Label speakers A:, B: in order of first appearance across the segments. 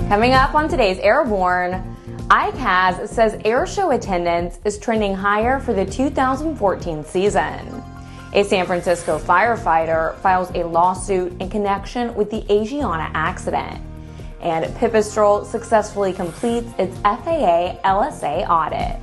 A: Coming up on today's Airborne, ICAS says airshow attendance is trending higher for the 2014 season. A San Francisco firefighter files a lawsuit in connection with the Asiana accident. And Pipistrel successfully completes its FAA LSA audit.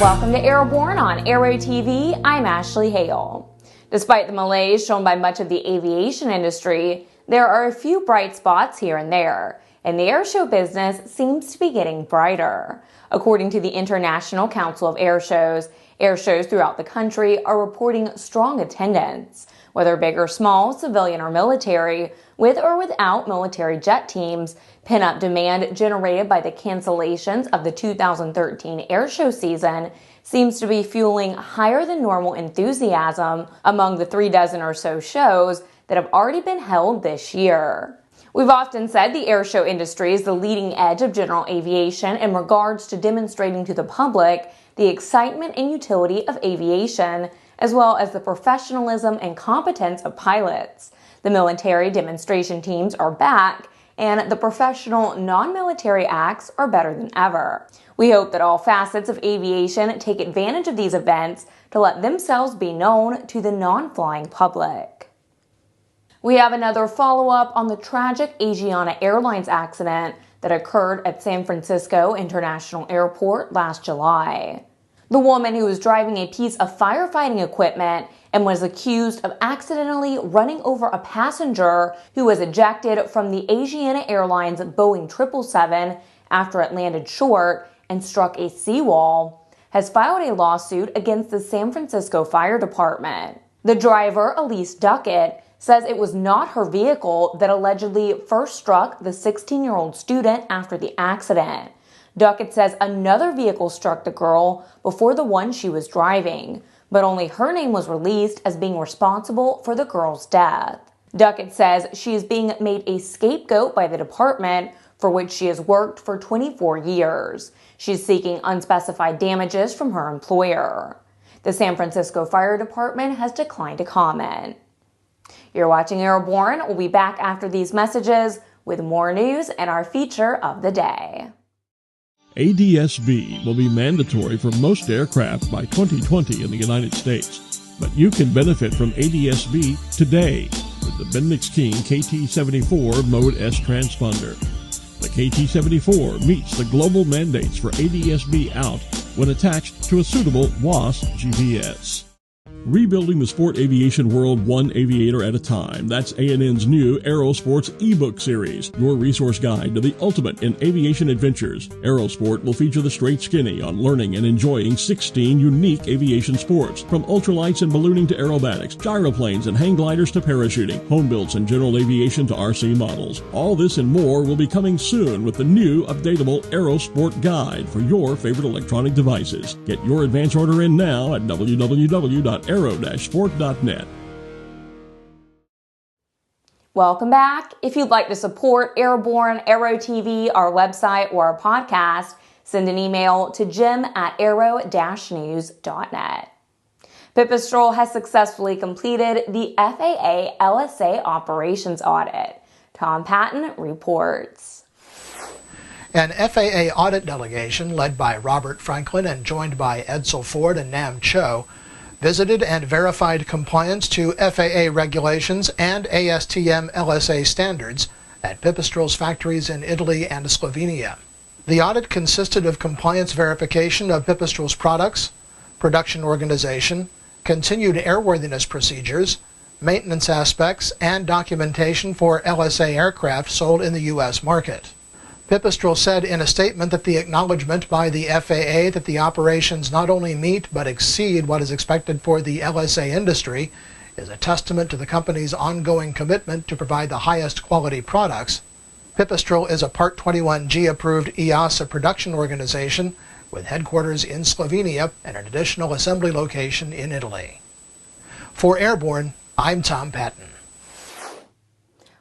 A: Welcome to Airborne on Aero-TV. I'm Ashley Hale. Despite the malaise shown by much of the aviation industry, there are a few bright spots here and there, and the airshow business seems to be getting brighter. According to the International Council of Airshows, airshows throughout the country are reporting strong attendance, whether big or small, civilian or military, with or without military jet teams. Pent-up demand generated by the cancellations of the 2013 airshow season seems to be fueling higher than normal enthusiasm among the 36 or so shows that have already been held this year. We've often said the airshow industry is the leading edge of general aviation in regards to demonstrating to the public the excitement and utility of aviation, as well as the professionalism and competence of pilots. The military demonstration teams are back, and the professional non-military acts are better than ever. We hope that all facets of aviation take advantage of these events to let themselves be known to the non-flying public. We have another follow-up on the tragic Asiana Airlines accident that occurred at San Francisco International Airport last July. The woman who was driving a piece of firefighting equipment and was accused of accidentally running over a passenger who was ejected from the Asiana Airlines Boeing 777 after it landed short and struck a seawall, has filed a lawsuit against the San Francisco Fire Department. The driver, Elise Duckett, says it was not her vehicle that allegedly first struck the 16-year-old student after the accident. Duckett says another vehicle struck the girl before the one she was driving, but only her name was released as being responsible for the girl's death. Duckett says she is being made a scapegoat by the department, for which she has worked for 24 years. She's seeking unspecified damages from her employer. The San Francisco Fire Department has declined to comment. You're watching Airborne. We'll be back after these messages with more news and our feature of the day.
B: ADS-B will be mandatory for most aircraft by 2020 in the United States, but you can benefit from ADS-B today with the Bendix King KT-74 Mode S transponder. The KT-74 meets the global mandates for ADS-B out when attached to a suitable WAAS GPS. Rebuilding the sport aviation world one aviator at a time. That's A&N's new Aerosports ebook series, your resource guide to the ultimate in aviation adventures. Aerosport will feature the straight skinny on learning and enjoying 16 unique aviation sports, from ultralights and ballooning to aerobatics, gyroplanes and hang gliders to parachuting, home builds and general aviation to RC models. All this and more will be coming soon with the new updatable Aerosport guide for your favorite electronic devices. Get your advance order in now at www.aero-sport.net.
A: Welcome back. If you'd like to support Airborne, Aero-TV, our website, or our podcast, send an email to jim@aero-news.net. Pipistrel has successfully completed the FAA LSA operations audit. Tom Patton reports.
C: An FAA audit delegation led by Robert Franklin and joined by Edsel Ford and Nam Cho visited and verified compliance to FAA regulations and ASTM LSA standards at Pipistrel's factories in Italy and Slovenia. The audit consisted of compliance verification of Pipistrel's products, production organization, continued airworthiness procedures, maintenance aspects, and documentation for LSA aircraft sold in the U.S. market. Pipistrel said in a statement that the acknowledgement by the FAA that the operations not only meet but exceed what is expected for the LSA industry is a testament to the company's ongoing commitment to provide the highest quality products. Pipistrel is a Part 21G approved EASA production organization with headquarters in Slovenia and an additional assembly location in Italy. For Airborne, I'm Tom Patton.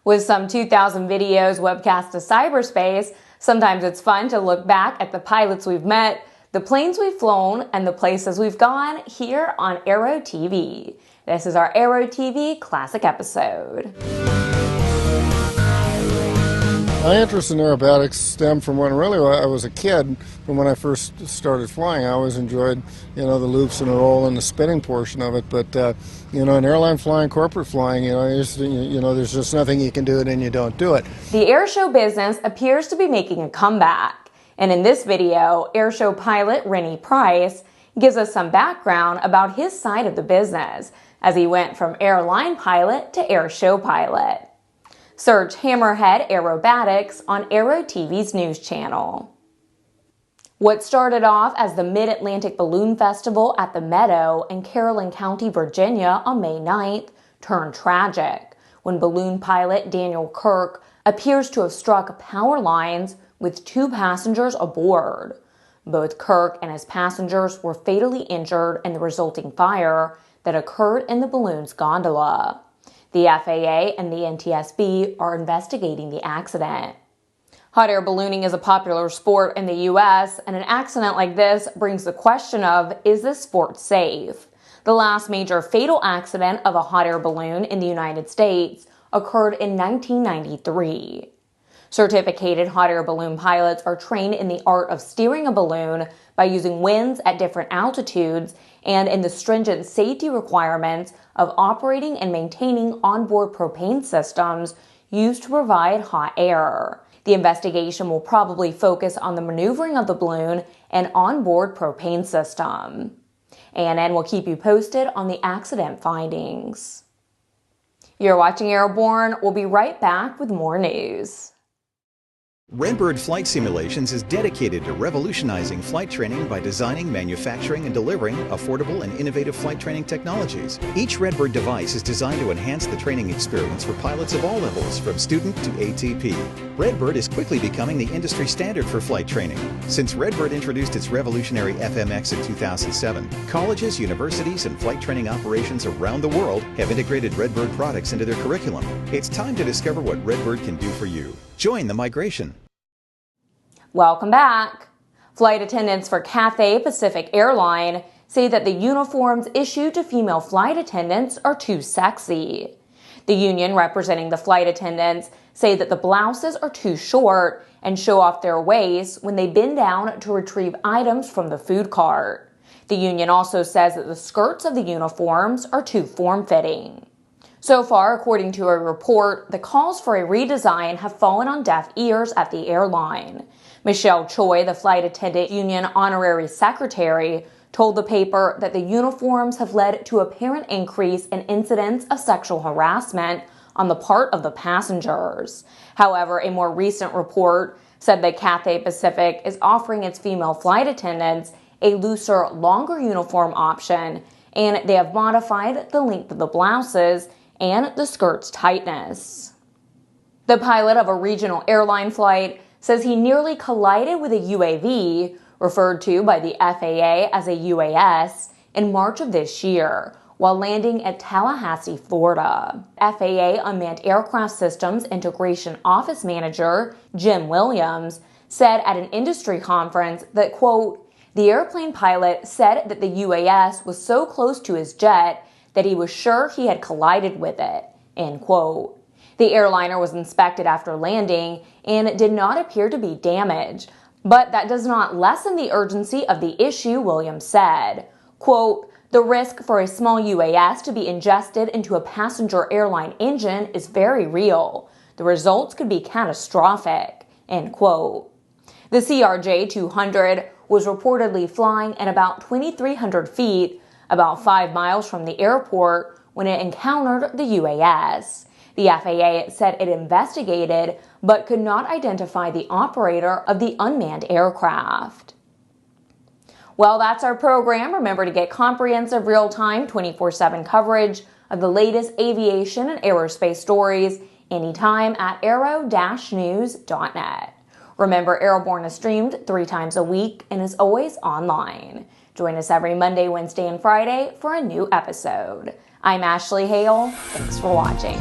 A: With some 2,000 videos webcast to cyberspace, sometimes it's fun to look back at the pilots we've met, the planes we've flown and the places we've gone here on Aero-TV. This is our Aero-TV Classic episode.
D: My interest in aerobatics stemmed from when really I was a kid. From when I first started flying, I always enjoyed, the loops and the roll and the spinning portion of it. But in airline flying, corporate flying, there's just nothing you can do it and you don't do it.
A: The airshow business appears to be making a comeback, and in this video, airshow pilot Renny gives us some background about his side of the business as he went from airline pilot to airshow pilot. Search Hammerhead Aerobatics on Aero-TV's news channel. What started off as the MidAtlantic Balloon Festival at the Meadow in Caroline County, Virginia on May 9th turned tragic when balloon pilot Daniel Kirk appears to have struck power lines with 2 passengers aboard. Both Kirk and his passengers were fatally injured in the resulting fire that occurred in the balloon's gondola. The FAA and the NTSB are investigating the accident. Hot air ballooning is a popular sport in the U.S., and an accident like this brings the question of, is this sport safe? The last major fatal accident of a hot air balloon in the United States occurred in 1993. Certificated hot air balloon pilots are trained in the art of steering a balloon by using winds at different altitudes and in the stringent safety requirements of operating and maintaining onboard propane systems used to provide hot air. The investigation will probably focus on the maneuvering of the balloon and onboard propane system. ANN will keep you posted on the accident findings. You're watching Airborne. We'll be right back with more news.
E: Redbird Flight Simulations is dedicated to revolutionizing flight training by designing, manufacturing, and delivering affordable and innovative flight training technologies. Each Redbird device is designed to enhance the training experience for pilots of all levels, from student to ATP. Redbird is quickly becoming the industry standard for flight training. Since Redbird introduced its revolutionary FMX in 2007, colleges, universities, and flight training operations around the world have integrated Redbird products into their curriculum. It's time to discover what Redbird can do for you. Join the migration.
A: Welcome back. Flight attendants for Cathay Pacific Airline say that the uniforms issued to female flight attendants are too sexy. The union representing the flight attendants say that the blouses are too short and show off their waists when they bend down to retrieve items from the food cart. The union also says that the skirts of the uniforms are too form-fitting. So far, according to a report, the calls for a redesign have fallen on deaf ears at the airline. Michelle Choi, the flight attendant union honorary secretary, told the paper that the uniforms have led to apparent increase in incidents of sexual harassment on the part of the passengers. However, a more recent report said that Cathay Pacific is offering its female flight attendants a looser, longer uniform option, and they have modified the length of the blouses and the skirt's tightness. The pilot of a regional airline flight says he nearly collided with a UAV, referred to by the FAA as a UAS, in March of this year, while landing at Tallahassee, Florida. FAA Unmanned Aircraft Systems Integration Office Manager Jim Williams said at an industry conference that, quote, the airplane pilot said that the UAS was so close to his jet that he was sure he had collided with it, end quote. The airliner was inspected after landing and did not appear to be damaged, but that does not lessen the urgency of the issue, Williams said. Quote, the risk for a small UAS to be ingested into a passenger airline engine is very real. The results could be catastrophic, end quote. The CRJ-200 was reportedly flying at about 2,300 feet, about 5 miles from the airport, when it encountered the UAS. The FAA said it investigated but could not identify the operator of the unmanned aircraft. Well, that's our program. Remember to get comprehensive, real-time, 24/7 coverage of the latest aviation and aerospace stories anytime at aero-news.net. Remember, Airborne is streamed 3 times a week and is always online. Join us every Monday, Wednesday, and Friday for a new episode. I'm Ashley Hale. Thanks for watching.